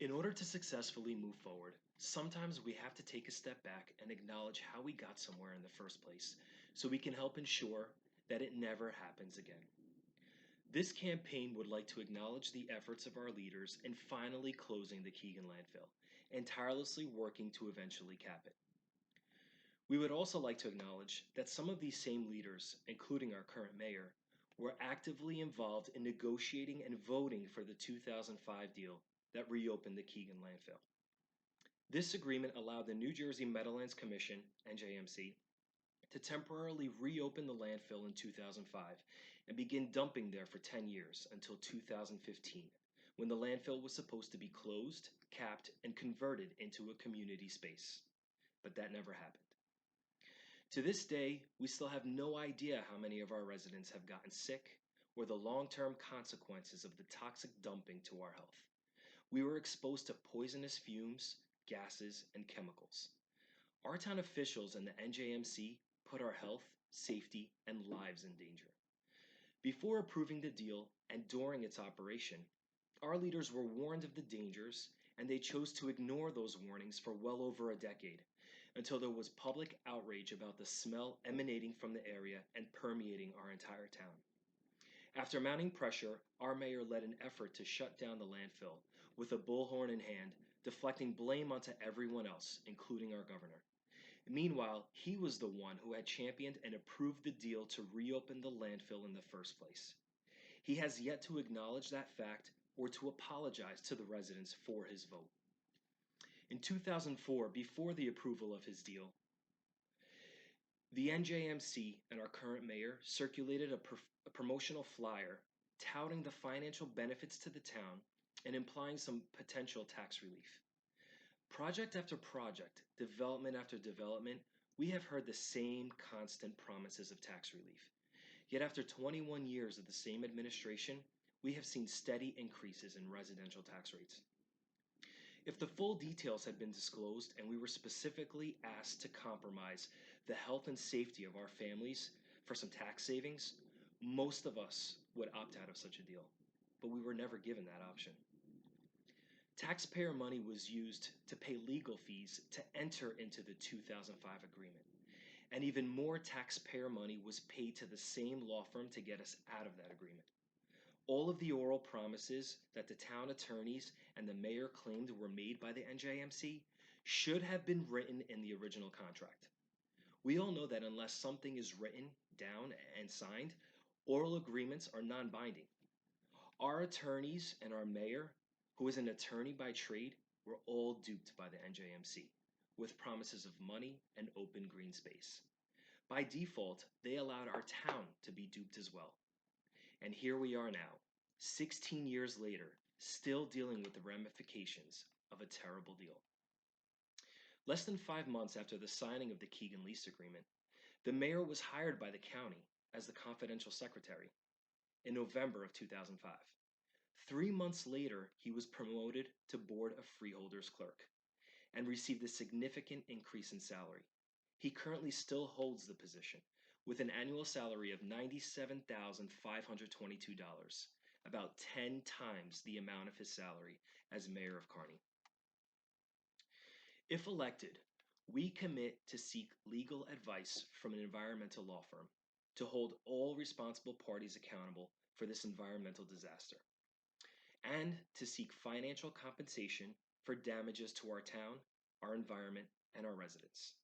In order to successfully move forward, sometimes we have to take a step back and acknowledge how we got somewhere in the first place so we can help ensure that it never happens again. This campaign would like to acknowledge the efforts of our leaders in finally closing the Keegan Landfill and tirelessly working to eventually cap it. We would also like to acknowledge that some of these same leaders, including our current mayor, were actively involved in negotiating and voting for the 2005 deal that reopened the Keegan landfill. This agreement allowed the New Jersey Meadowlands Commission, NJMC, to temporarily reopen the landfill in 2005 and begin dumping there for 10 years until 2015, when the landfill was supposed to be closed, capped, and converted into a community space. But that never happened. To this day, we still have no idea how many of our residents have gotten sick or the long-term consequences of the toxic dumping to our health. We were exposed to poisonous fumes, gases, and chemicals. Our town officials and the NJMC put our health, safety, and lives in danger. Before approving the deal and during its operation, our leaders were warned of the dangers and they chose to ignore those warnings for well over a decade until there was public outrage about the smell emanating from the area and permeating our entire town. After mounting pressure, our mayor led an effort to shut down the landfill with a bullhorn in hand, deflecting blame onto everyone else, including our governor. Meanwhile, he was the one who had championed and approved the deal to reopen the landfill in the first place. He has yet to acknowledge that fact or to apologize to the residents for his vote. In 2004, before the approval of his deal, the NJMC and our current mayor circulated a promotional flyer touting the financial benefits to the town and implying some potential tax relief. Project after project, development after development, we have heard the same constant promises of tax relief. Yet after 21 years of the same administration, we have seen steady increases in residential tax rates. If the full details had been disclosed and we were specifically asked to compromise the health and safety of our families for some tax savings, most of us would opt out of such a deal. But we were never given that option. Taxpayer money was used to pay legal fees to enter into the 2005 agreement. And even more taxpayer money was paid to the same law firm to get us out of that agreement. All of the oral promises that the town attorneys and the mayor claimed were made by the NJMC should have been written in the original contract. We all know that unless something is written down and signed, oral agreements are non-binding. Our attorneys and our mayor, who is an attorney by trade, were all duped by the NJMC with promises of money and open green space. By default, they allowed our town to be duped as well. And here we are now, 16 years later, still dealing with the ramifications of a terrible deal. Less than 5 months after the signing of the Keegan lease agreement, the mayor was hired by the county as the confidential secretary in November of 2005. 3 months later, he was promoted to Board of Freeholders clerk and received a significant increase in salary. He currently still holds the position with an annual salary of $97,522, about 10 times the amount of his salary as mayor of Kearney. If elected, we commit to seek legal advice from an environmental law firm to hold all responsible parties accountable for this environmental disaster, and to seek financial compensation for damages to our town, our environment, and our residents.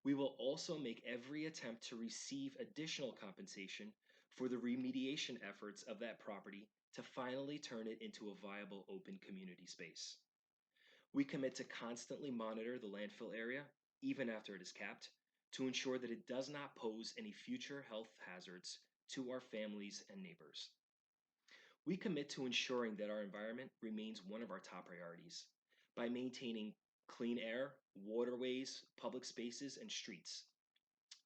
We will also make every attempt to receive additional compensation for the remediation efforts of that property to finally turn it into a viable open community space. We commit to constantly monitor the landfill area, even after it is capped, to ensure that it does not pose any future health hazards to our families and neighbors. We commit to ensuring that our environment remains one of our top priorities by maintaining clean air, waterways, public spaces, and streets.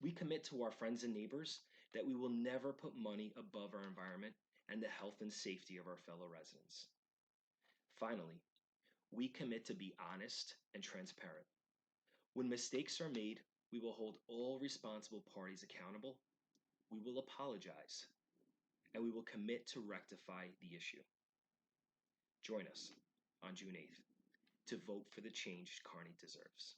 We commit to our friends and neighbors that we will never put money above our environment and the health and safety of our fellow residents. Finally, we commit to be honest and transparent. When mistakes are made, we will hold all responsible parties accountable, we will apologize, and we will commit to rectify the issue. Join us. on June 8th to vote for the change Kearney deserves.